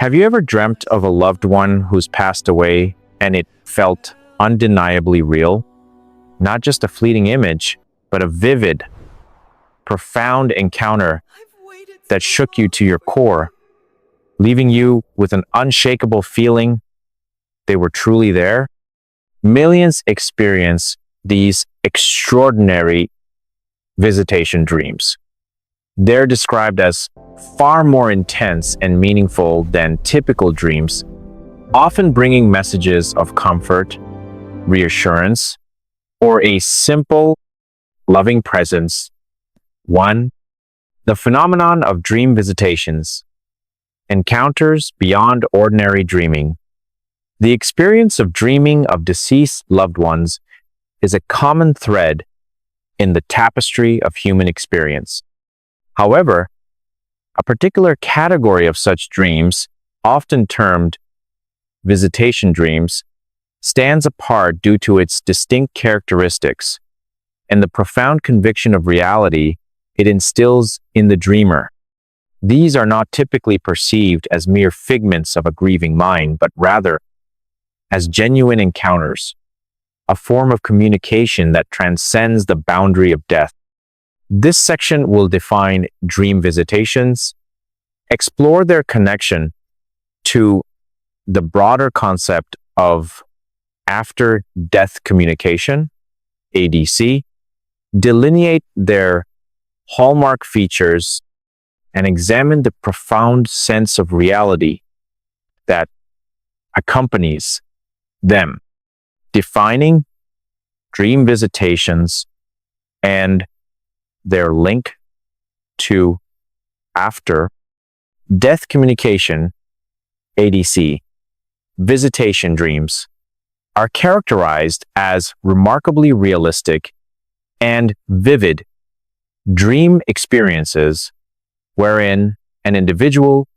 Have you ever dreamt of a loved one who's passed away and it felt undeniably real? Not just a fleeting image, but a vivid, profound encounter that shook you to your core, leaving you with an unshakable feeling they were truly there? Millions experience these extraordinary visitation dreams. They're described as far more intense and meaningful than typical dreams, often bringing messages of comfort, reassurance, or a simple, loving presence. 1. The phenomenon of dream visitations. Encounters beyond ordinary dreaming. The experience of dreaming of deceased loved ones is a common thread in the tapestry of human experience. However, a particular category of such dreams, often termed visitation dreams, stands apart due to its distinct characteristics and the profound conviction of reality it instills in the dreamer. These are not typically perceived as mere figments of a grieving mind, but rather as genuine encounters, a form of communication that transcends the boundary of death. This section will define dream visitations, explore their connection to the broader concept of after-death communication, ADC, delineate their hallmark features, and examine the profound sense of reality that accompanies them, defining dream visitations and their link to after-death communication, ADC. Visitation dreams are characterized as remarkably realistic and vivid dream experiences wherein an individual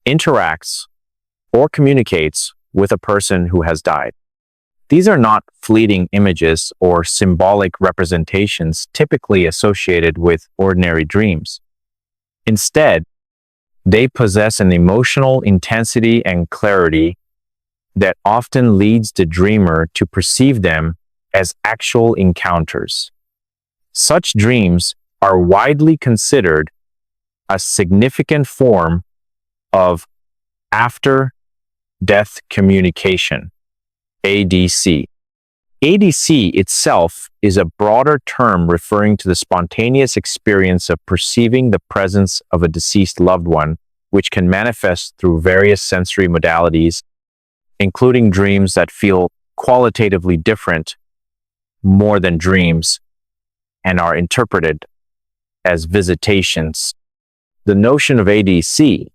interacts or communicates with a person who has died. These are not fleeting images or symbolic representations typically associated with ordinary dreams. Instead, they possess an emotional intensity and clarity that often leads the dreamer to perceive them as actual encounters. Such dreams are widely considered a significant form of after-death communication, ADC. ADC itself is a broader term referring to the spontaneous experience of perceiving the presence of a deceased loved one, which can manifest through various sensory modalities, including dreams that feel qualitatively different more than dreams and are interpreted as visitations. The notion of ADC,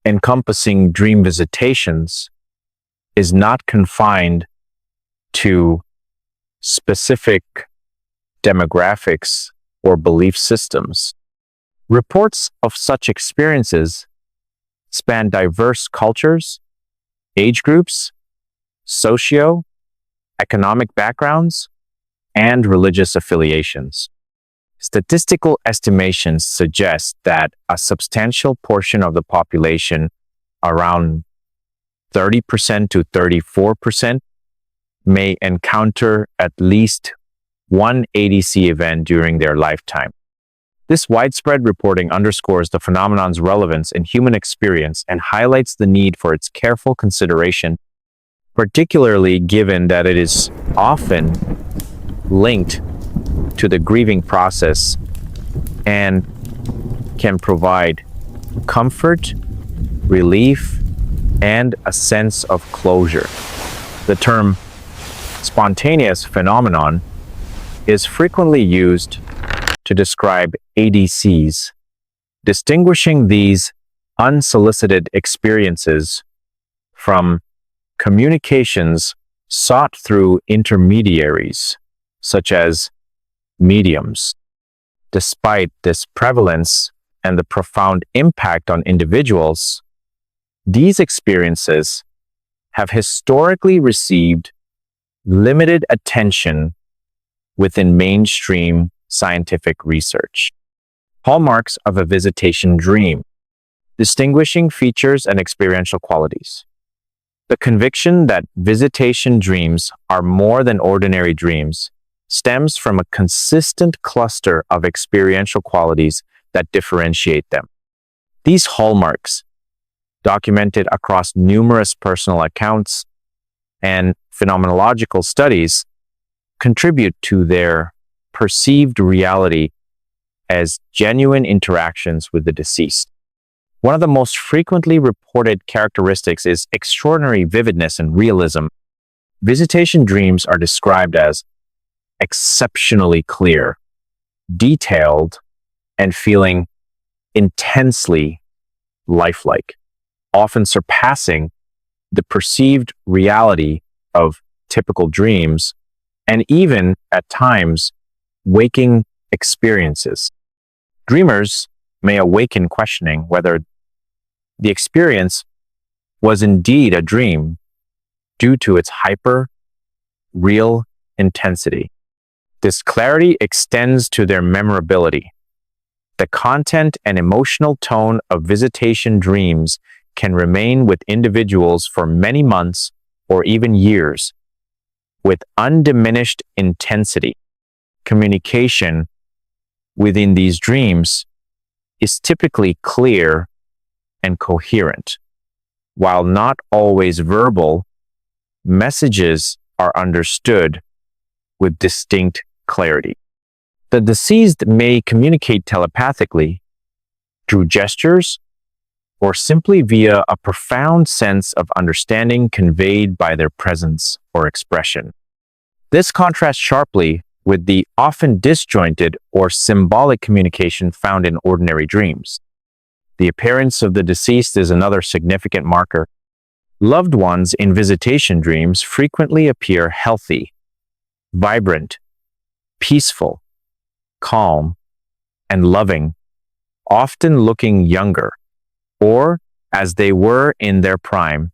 encompassing dream visitations, is not confined to specific demographics or belief systems. Reports of such experiences span diverse cultures, age groups, socio-economic backgrounds, and religious affiliations. Statistical estimations suggest that a substantial portion of the population, around 30% to 34%, may encounter at least one ADC event during their lifetime. This widespread reporting underscores the phenomenon's relevance in human experience and highlights the need for its careful consideration, particularly given that it is often linked to the grieving process and can provide comfort, relief, and a sense of closure. The term spontaneous phenomenon is frequently used to describe ADCs, distinguishing these unsolicited experiences from communications sought through intermediaries, such as mediums. Despite this prevalence and the profound impact on individuals, these experiences have historically received limited attention within mainstream scientific research. Hallmarks of a visitation dream. Distinguishing features and experiential qualities. The conviction that visitation dreams are more than ordinary dreams stems from a consistent cluster of experiential qualities that differentiate them. These hallmarks, documented across numerous personal accounts and phenomenological studies, contribute to their perceived reality as genuine interactions with the deceased. One of the most frequently reported characteristics is extraordinary vividness and realism. Visitation dreams are described as exceptionally clear, detailed, and feeling intensely lifelike, often surpassing the perceived reality of typical dreams and even, at times, waking experiences. Dreamers may awaken questioning whether the experience was indeed a dream due to its hyper, real intensity. This clarity extends to their memorability. The content and emotional tone of visitation dreams can remain with individuals for many months or even years, with undiminished intensity. Communication within these dreams is typically clear and coherent. While not always verbal, messages are understood with distinct clarity. The deceased may communicate telepathically through gestures or simply via a profound sense of understanding conveyed by their presence or expression. This contrasts sharply with the often disjointed or symbolic communication found in ordinary dreams. The appearance of the deceased is another significant marker. Loved ones in visitation dreams frequently appear healthy, vibrant, peaceful, calm, and loving, often looking younger, or as they were in their prime,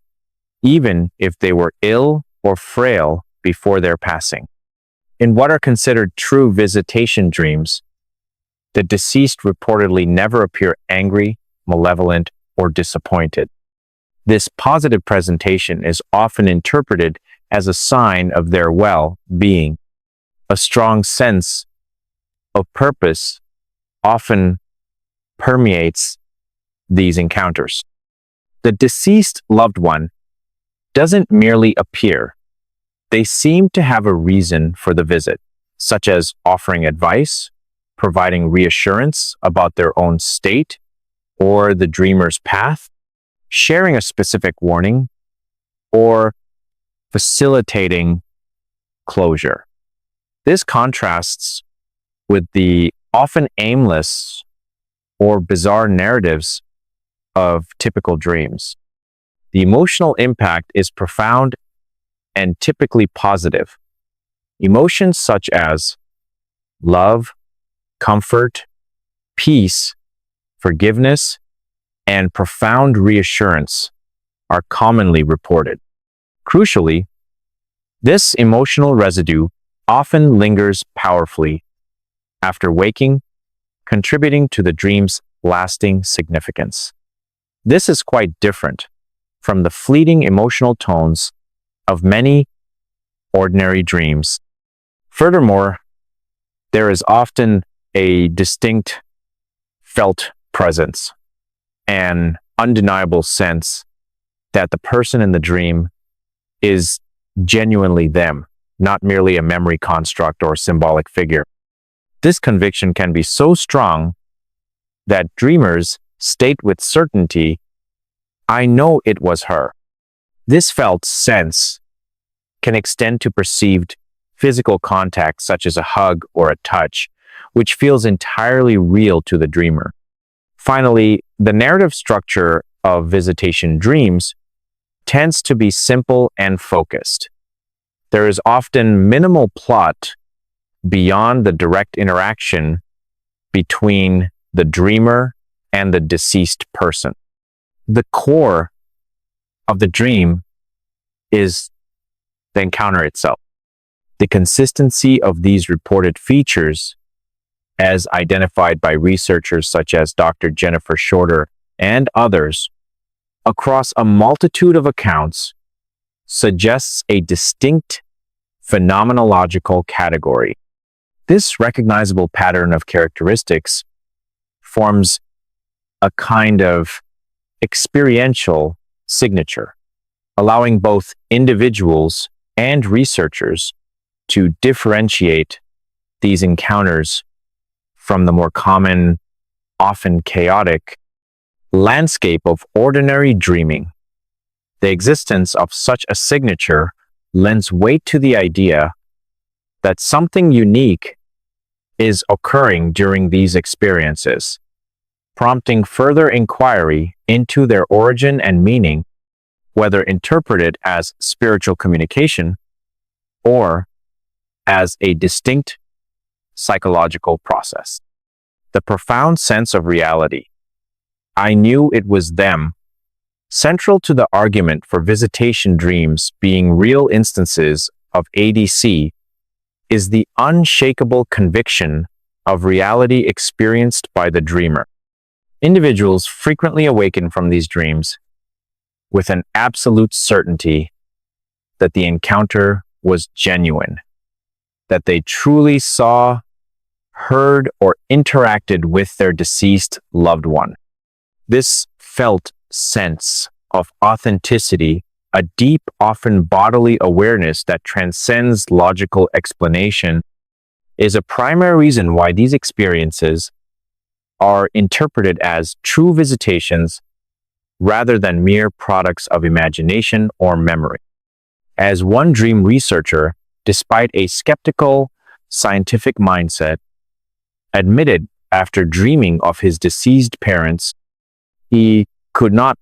even if they were ill or frail before their passing. In what are considered true visitation dreams, the deceased reportedly never appear angry, malevolent, or disappointed. This positive presentation is often interpreted as a sign of their well-being. A strong sense of purpose often permeates these encounters. The deceased loved one doesn't merely appear. They seem to have a reason for the visit, such as offering advice, providing reassurance about their own state or the dreamer's path, sharing a specific warning, or facilitating closure. This contrasts with the often aimless or bizarre narratives of typical dreams. The emotional impact is profound and typically positive. Emotions such as love, comfort, peace, forgiveness, and profound reassurance are commonly reported. Crucially, this emotional residue often lingers powerfully after waking, contributing to the dream's lasting significance. This is quite different from the fleeting emotional tones of many ordinary dreams. Furthermore, there is often a distinct felt presence, an undeniable sense that the person in the dream is genuinely them, not merely a memory construct or symbolic figure. This conviction can be so strong that dreamers state with certainty, "I know it was her." This felt sense can extend to perceived physical contact such as a hug or a touch, which feels entirely real to the dreamer. Finally, the narrative structure of visitation dreams tends to be simple and focused. There is often minimal plot beyond the direct interaction between the dreamer and the deceased person. The core of the dream is the encounter itself. The consistency of these reported features, as identified by researchers such as Dr. Jennifer Shorter and others across a multitude of accounts suggests a distinct phenomenological category. This recognizable pattern of characteristics forms a kind of experiential signature, allowing both individuals and researchers to differentiate these encounters from the more common, often chaotic, landscape of ordinary dreaming. The existence of such a signature lends weight to the idea that something unique is occurring during these experiences, prompting further inquiry into their origin and meaning, whether interpreted as spiritual communication or as a distinct psychological process. The profound sense of reality. I knew it was them. Central to the argument for visitation dreams being real instances of ADC is the unshakable conviction of reality experienced by the dreamer. Individuals frequently awaken from these dreams with an absolute certainty that the encounter was genuine, that they truly saw, heard, or interacted with their deceased loved one. This felt sense of authenticity, a deep, often bodily awareness that transcends logical explanation, is a primary reason why these experiences are interpreted as true visitations rather than mere products of imagination or memory. As one dream researcher, despite a skeptical scientific mindset, admitted after dreaming of his deceased parents, he could not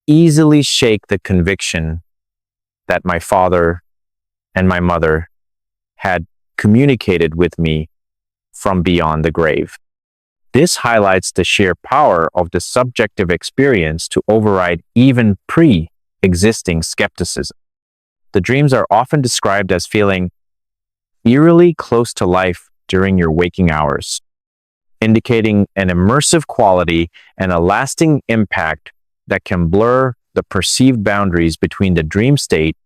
easily shake the conviction that my father and my mother had communicated with me from beyond the grave. This highlights the sheer power of the subjective experience to override even pre-existing skepticism. The dreams are often described as feeling eerily close to life during your waking hours, indicating an immersive quality and a lasting impact that can blur the perceived boundaries between the dream state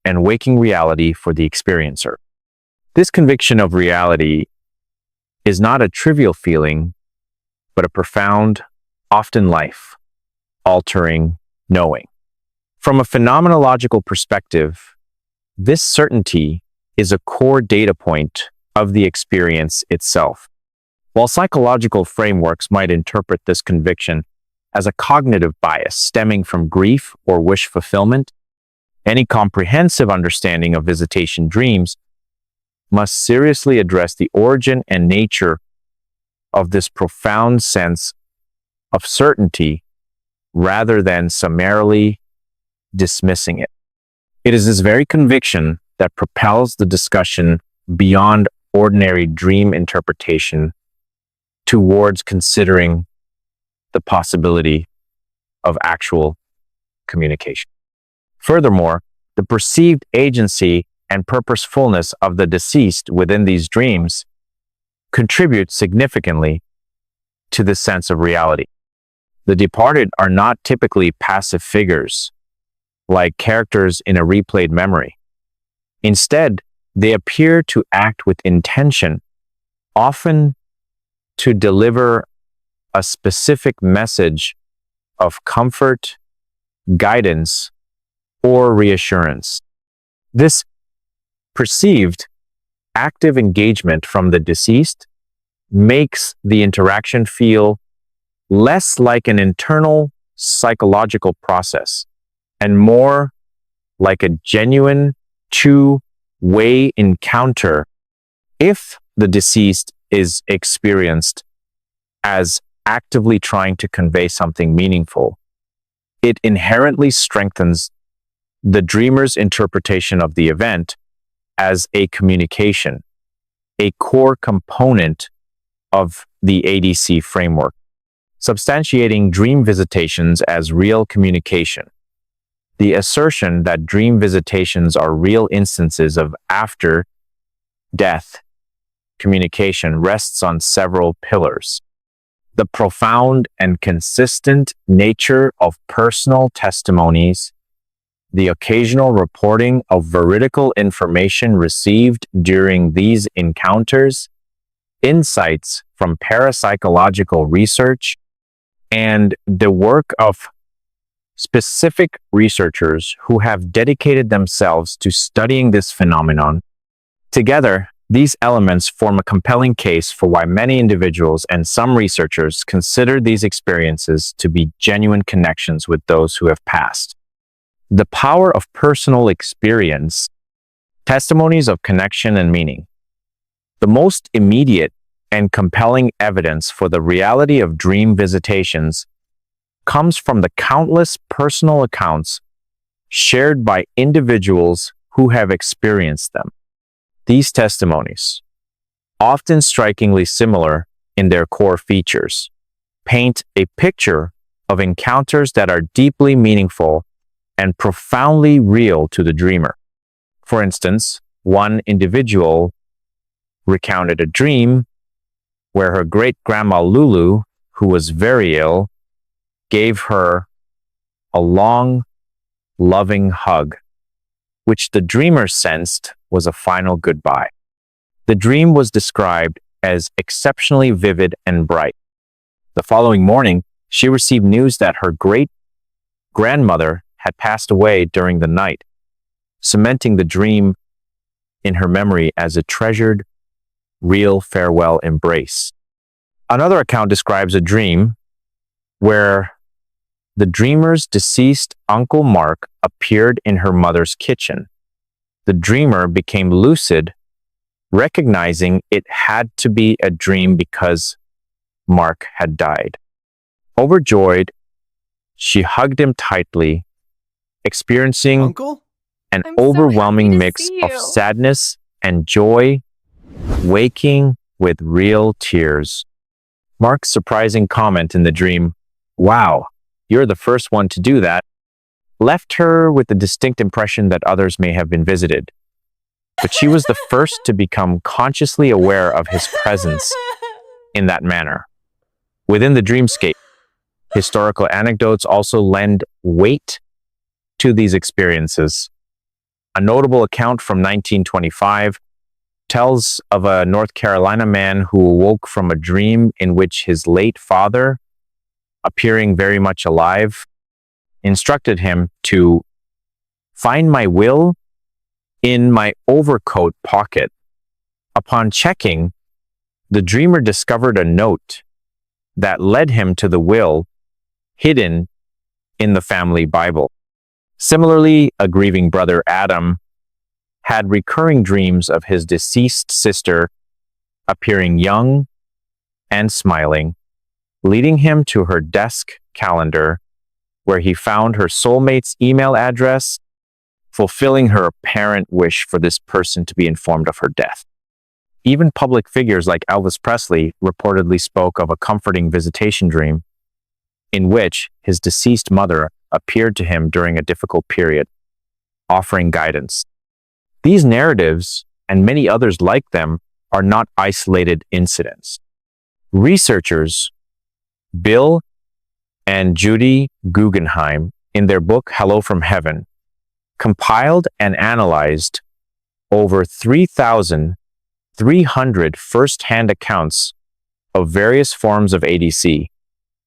and waking reality for the experiencer. This conviction of reality is not a trivial feeling, but a profound, often life-altering knowing. From a phenomenological perspective, this certainty is a core data point of the experience itself. While psychological frameworks might interpret this conviction as a cognitive bias stemming from grief or wish fulfillment, any comprehensive understanding of visitation dreams must seriously address the origin and nature of this profound sense of certainty rather than summarily dismissing it. It is this very conviction that propels the discussion beyond ordinary dream interpretation towards considering the possibility of actual communication. Furthermore, the perceived agency and purposefulness of the deceased within these dreams contribute significantly to the sense of reality. The departed are not typically passive figures, like characters in a replayed memory. Instead, they appear to act with intention, often to deliver a specific message of comfort, guidance, or reassurance. This perceived active engagement from the deceased makes the interaction feel less like an internal psychological process and more like a genuine two-way encounter if the deceased is experienced as actively trying to convey something meaningful. It inherently strengthens the dreamer's interpretation of the event as a communication, a core component of the ADC framework, substantiating dream visitations as real communication. The assertion that dream visitations are real instances of after-death communication rests on several pillars. The profound and consistent nature of personal testimonies, the occasional reporting of veridical information received during these encounters, insights from parapsychological research, and the work of specific researchers who have dedicated themselves to studying this phenomenon. Together, these elements form a compelling case for why many individuals and some researchers consider these experiences to be genuine connections with those who have passed. The power of personal experience, testimonies of connection and meaning. The most immediate and compelling evidence for the reality of dream visitations comes from the countless personal accounts shared by individuals who have experienced them. These testimonies, often strikingly similar in their core features, paint a picture of encounters that are deeply meaningful and profoundly real to the dreamer. For instance, one individual recounted a dream where her great-grandma Lulu, who was very ill, gave her a long, loving hug, which the dreamer sensed was a final goodbye. The dream was described as exceptionally vivid and bright. The following morning, she received news that her great-grandmother had passed away during the night, cementing the dream in her memory as a treasured, real farewell embrace. Another account describes a dream where the dreamer's deceased Uncle Mark appeared in her mother's kitchen. The dreamer became lucid, recognizing it had to be a dream because Mark had died. Overjoyed, she hugged him tightly, experiencing Uncle? an I'm so overwhelming happy to mix see of you. sadness and joy, waking with real tears. Mark's surprising comment in the dream, "Wow, you're the first one to do that," left her with the distinct impression that others may have been visited. But she was the first to become consciously aware of his presence in that manner. Within the dreamscape, historical anecdotes also lend weight to these experiences. A notable account from 1925 tells of a North Carolina man who awoke from a dream in which his late father, appearing very much alive, instructed him to find my will in my overcoat pocket. Upon checking, the dreamer discovered a note that led him to the will hidden in the family Bible. Similarly, a grieving brother, Adam, had recurring dreams of his deceased sister appearing young and smiling, leading him to her desk calendar, where he found her soulmate's email address, fulfilling her apparent wish for this person to be informed of her death. Even public figures like Elvis Presley reportedly spoke of a comforting visitation dream in which his deceased mother appeared to him during a difficult period, offering guidance. These narratives, and many others like them, are not isolated incidents. Researchers Bill and Judy Guggenheim, in their book Hello from Heaven, compiled and analyzed over 3,300 first-hand accounts of various forms of ADC,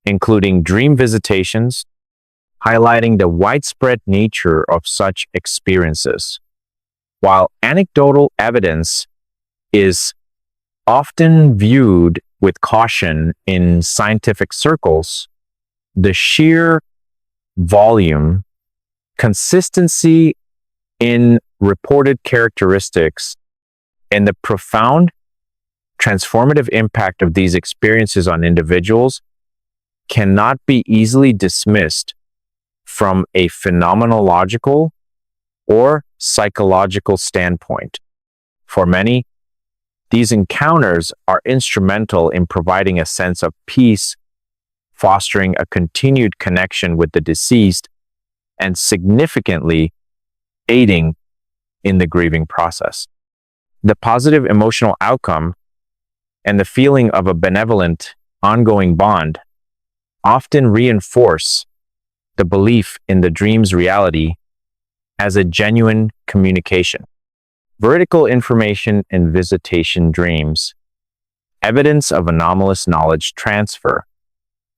including dream visitations, highlighting the widespread nature of such experiences. While anecdotal evidence is often viewed with caution in scientific circles, the sheer volume, consistency in reported characteristics, and the profound transformative impact of these experiences on individuals cannot be easily dismissed from a phenomenological or psychological standpoint. For many, these encounters are instrumental in providing a sense of peace, fostering a continued connection with the deceased, and significantly aiding in the grieving process. The positive emotional outcome and the feeling of a benevolent ongoing bond, often reinforce the belief in the dream's reality as a genuine communication. Veridical information in visitation dreams, evidence of anomalous knowledge transfer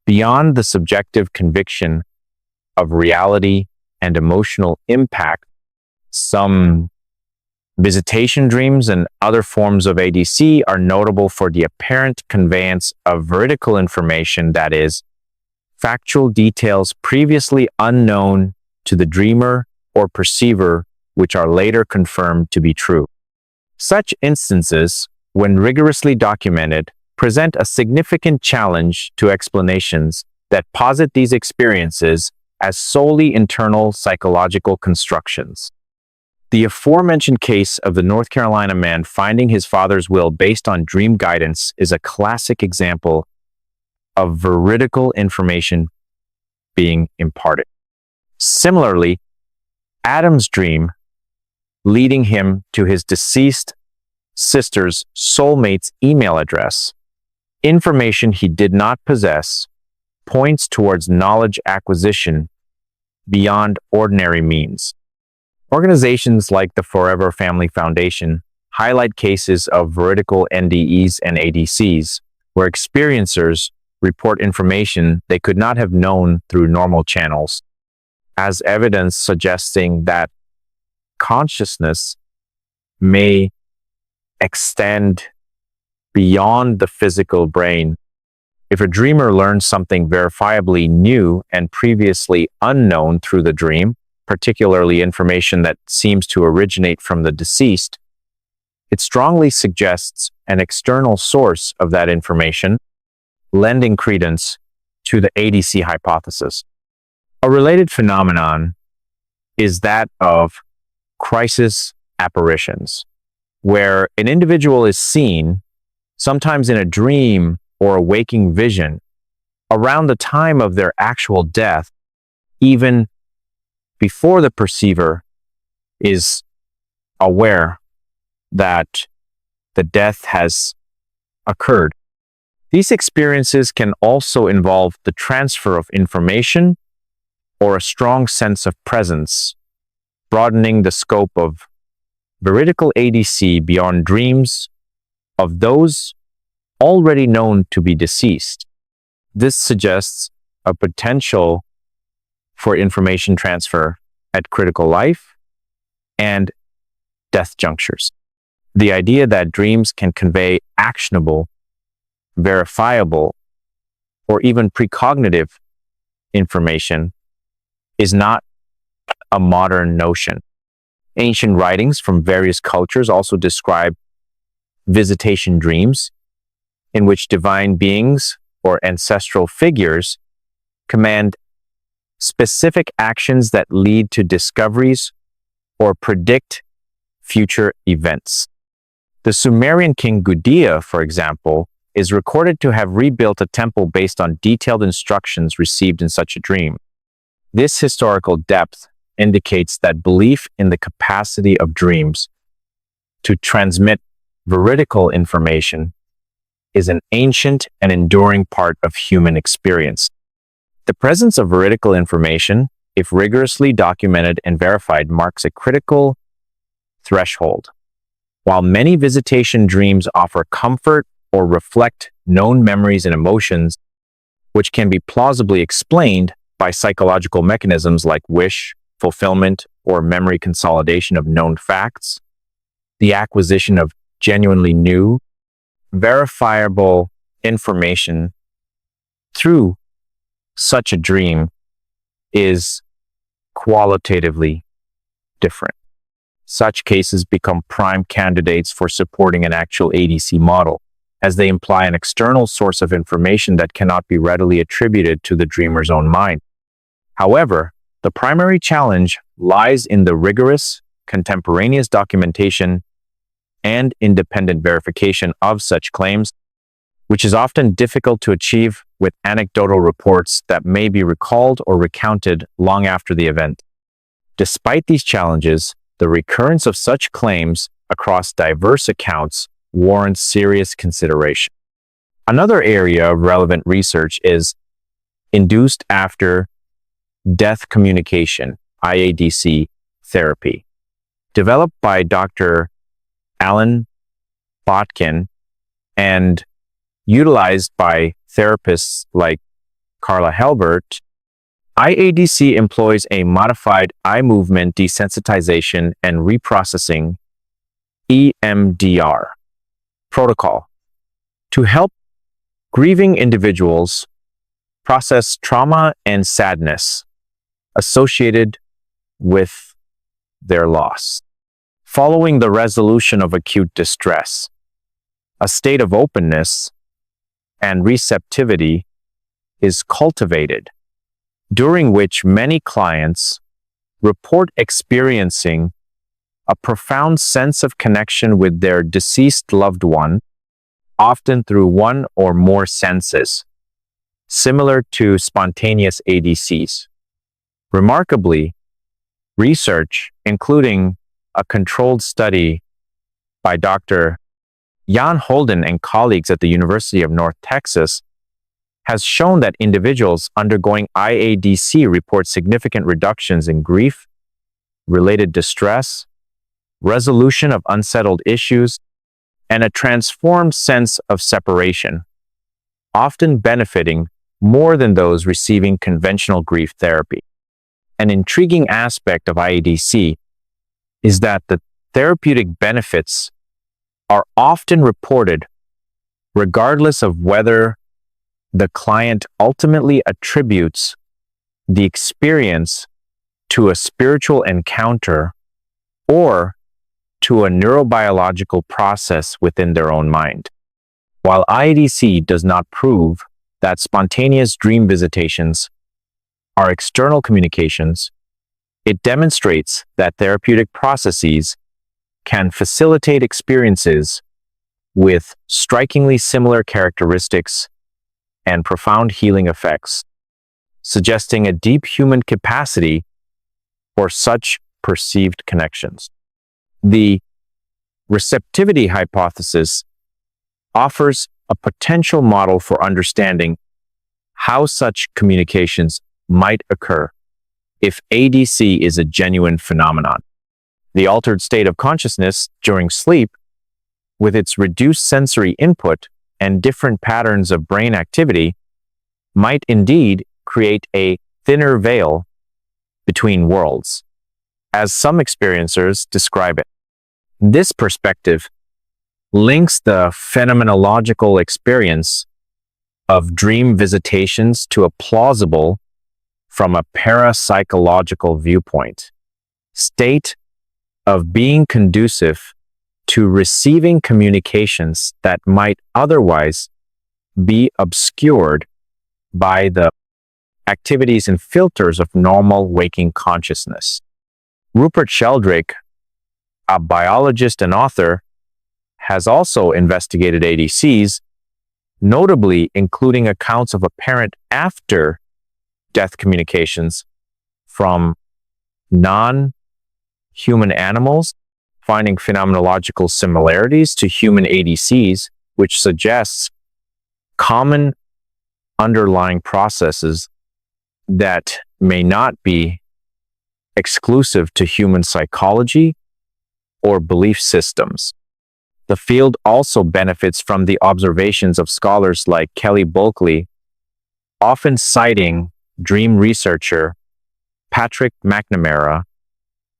beyond the subjective conviction of reality and emotional impact. Some visitation dreams and other forms of ADC are notable for the apparent conveyance of veridical information, that is, factual details previously unknown to the dreamer or perceiver, which are later confirmed to be true. Such instances, when rigorously documented, present a significant challenge to explanations that posit these experiences as solely internal psychological constructions. The aforementioned case of the North Carolina man finding his father's will based on dream guidance is a classic example of veridical information being imparted. Similarly, Adam's dream leading him to his deceased sister's soulmate's email address, information he did not possess, points towards knowledge acquisition beyond ordinary means. Organizations like the Forever Family Foundation highlight cases of veridical NDEs and ADCs where experiencers report information they could not have known through normal channels, as evidence suggesting that consciousness may extend beyond the physical brain. If a dreamer learns something verifiably new and previously unknown through the dream, particularly information that seems to originate from the deceased, it strongly suggests an external source of that information, lending credence to the ADC hypothesis. A related phenomenon is that of crisis apparitions, where an individual is seen, sometimes in a dream or a waking vision, around the time of their actual death, even before the perceiver is aware that the death has occurred. These experiences can also involve the transfer of information or a strong sense of presence, broadening the scope of veridical ADC beyond dreams of those already known to be deceased. This suggests a potential for information transfer at critical life and death junctures. The idea that dreams can convey actionable, verifiable, or even precognitive information is not a modern notion. Ancient writings from various cultures also describe visitation dreams, in which divine beings or ancestral figures command specific actions that lead to discoveries or predict future events. The Sumerian king Gudea, for example, is recorded to have rebuilt a temple based on detailed instructions received in such a dream. This historical depth indicates that belief in the capacity of dreams to transmit veridical information is an ancient and enduring part of human experience. The presence of veridical information, if rigorously documented and verified, marks a critical threshold. While many visitation dreams offer comfort or reflect known memories and emotions, which can be plausibly explained by psychological mechanisms like wish, fulfillment, or memory consolidation of known facts, the acquisition of genuinely new, verifiable information through such a dream is qualitatively different. Such cases become prime candidates for supporting an actual ADC model, as they imply an external source of information that cannot be readily attributed to the dreamer's own mind. However, the primary challenge lies in the rigorous, contemporaneous documentation and independent verification of such claims, which is often difficult to achieve with anecdotal reports that may be recalled or recounted long after the event. Despite these challenges, the recurrence of such claims across diverse accounts warrants serious consideration. Another area of relevant research is induced after death communication, IADC therapy, developed by Dr. Alan Botkin and utilized by therapists like Carla Helbert. IADC employs a modified eye movement desensitization and reprocessing EMDR protocol to help grieving individuals process trauma and sadness associated with their loss. Following the resolution of acute distress, a state of openness and receptivity is cultivated, during which many clients report experiencing a profound sense of connection with their deceased loved one, often through one or more senses, similar to spontaneous ADCs. Remarkably, research, including a controlled study by Dr. Jan Holden and colleagues at the University of North Texas, has shown that individuals undergoing IADC report significant reductions in grief, related distress, resolution of unsettled issues, and a transformed sense of separation, often benefiting more than those receiving conventional grief therapy. An intriguing aspect of IADC is that the therapeutic benefits are often reported regardless of whether the client ultimately attributes the experience to a spiritual encounter or to a neurobiological process within their own mind. While IADC does not prove that spontaneous dream visitations are external communications, it demonstrates that therapeutic processes can facilitate experiences with strikingly similar characteristics and profound healing effects, suggesting a deep human capacity for such perceived connections. The receptivity hypothesis offers a potential model for understanding how such communications might occur if ADC is a genuine phenomenon. The altered state of consciousness during sleep, with its reduced sensory input and different patterns of brain activity, might indeed create a thinner veil between worlds, as some experiencers describe it. This perspective links the phenomenological experience of dream visitations to a plausible, from a parapsychological viewpoint, state of being conducive to receiving communications that might otherwise be obscured by the activities and filters of normal waking consciousness. Rupert Sheldrake, a biologist and author, has also investigated ADCs, notably including accounts of apparent after-death communications from non-human animals, finding phenomenological similarities to human ADCs, which suggests common underlying processes that may not be exclusive to human psychology or belief systems. The field also benefits from the observations of scholars like Kelly Bulkley, often citing dream researcher Patrick McNamara,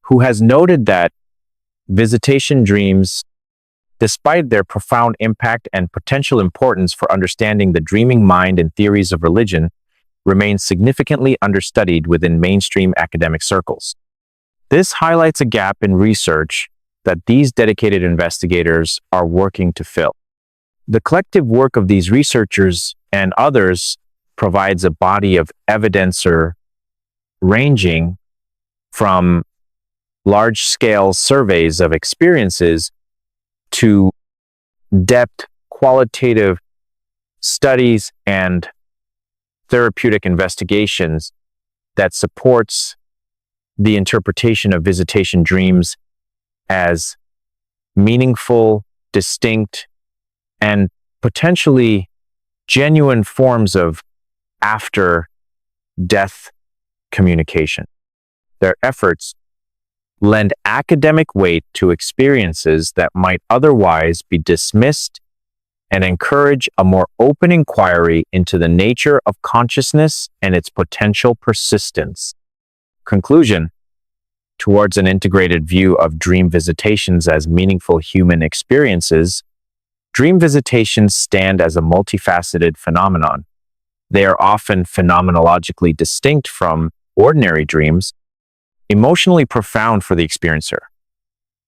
who has noted that visitation dreams, despite their profound impact and potential importance for understanding the dreaming mind and theories of religion, remain significantly understudied within mainstream academic circles. This highlights a gap in research that these dedicated investigators are working to fill. The collective work of these researchers and others provides a body of evidence ranging from large-scale surveys of experiences to depth qualitative studies and therapeutic investigations that supports the interpretation of visitation dreams as meaningful, distinct, and potentially genuine forms of after-death communication. Their efforts lend academic weight to experiences that might otherwise be dismissed and encourage a more open inquiry into the nature of consciousness and its potential persistence. Conclusion: towards an integrated view of dream visitations as meaningful human experiences, dream visitations stand as a multifaceted phenomenon. They are often phenomenologically distinct from ordinary dreams, emotionally profound for the experiencer,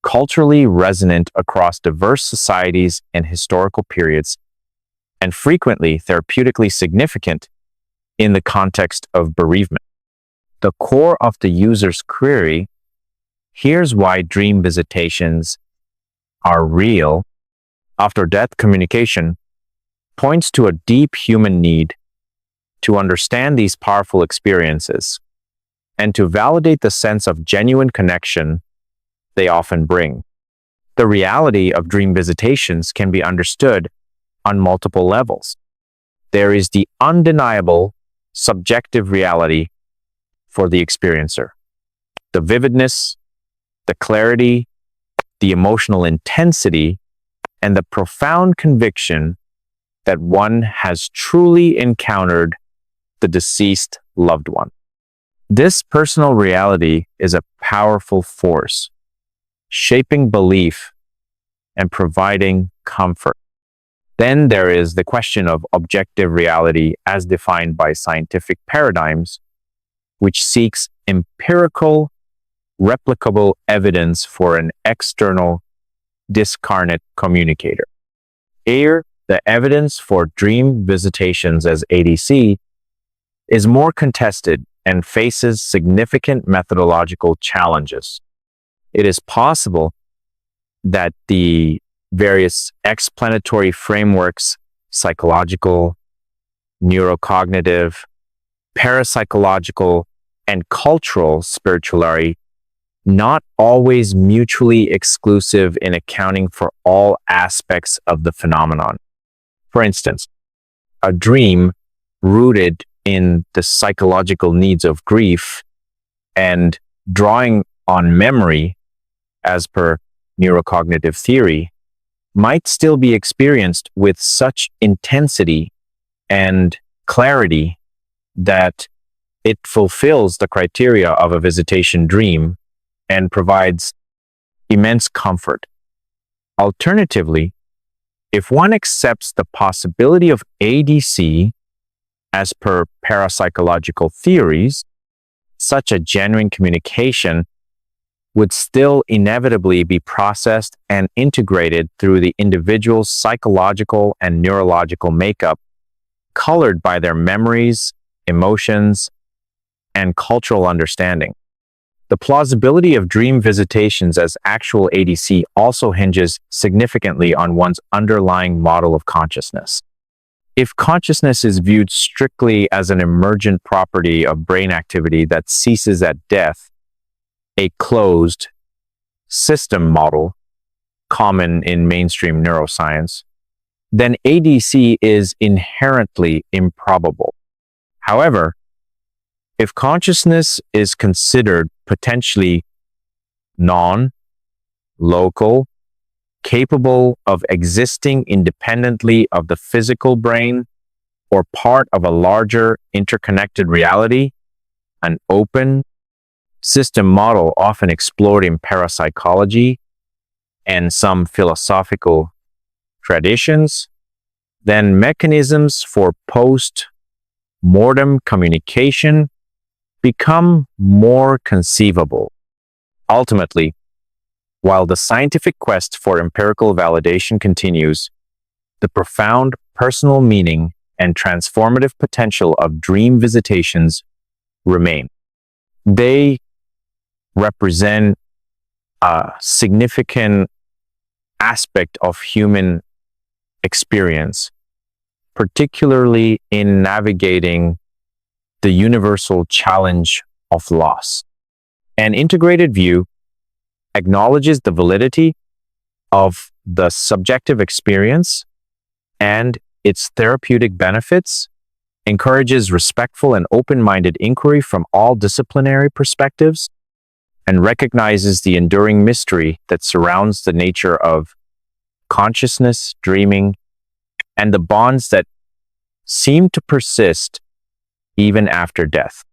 culturally resonant across diverse societies and historical periods, and frequently therapeutically significant in the context of bereavement. The core of the user's query: here's why dream visitations are real, after-death communication, points to a deep human need to understand these powerful experiences and to validate the sense of genuine connection they often bring. The reality of dream visitations can be understood on multiple levels. There is the undeniable subjective reality for the experiencer, the vividness, the clarity, the emotional intensity, and the profound conviction that one has truly encountered the deceased loved one. This personal reality is a powerful force, shaping belief and providing comfort. Then there is the question of objective reality as defined by scientific paradigms, which seeks empirical, replicable evidence for an external, discarnate communicator. Here, the evidence for dream visitations as ADC is more contested and faces significant methodological challenges. It is possible that the various explanatory frameworks, psychological, neurocognitive, parapsychological, and cultural spirituality, not always mutually exclusive in accounting for all aspects of the phenomenon. For instance, a dream rooted in the psychological needs of grief and drawing on memory, as per neurocognitive theory, might still be experienced with such intensity and clarity that it fulfills the criteria of a visitation dream and provides immense comfort. Alternatively, if one accepts the possibility of ADC as per parapsychological theories, such a genuine communication would still inevitably be processed and integrated through the individual's psychological and neurological makeup, colored by their memories, emotions, and cultural understanding. The plausibility of dream visitations as actual ADC also hinges significantly on one's underlying model of consciousness. If consciousness is viewed strictly as an emergent property of brain activity that ceases at death, a closed system model common in mainstream neuroscience, then ADC is inherently improbable. However, if consciousness is considered potentially non-local, capable of existing independently of the physical brain, or part of a larger interconnected reality, an open system model often explored in parapsychology and some philosophical traditions, then mechanisms for post-mortem communication become more conceivable. Ultimately, while the scientific quest for empirical validation continues, the profound personal meaning and transformative potential of dream visitations remain. They represent a significant aspect of human experience, particularly in navigating the universal challenge of loss. An integrated view acknowledges the validity of the subjective experience and its therapeutic benefits, encourages respectful and open-minded inquiry from all disciplinary perspectives, and recognizes the enduring mystery that surrounds the nature of consciousness, dreaming, and the bonds that seem to persist even after death.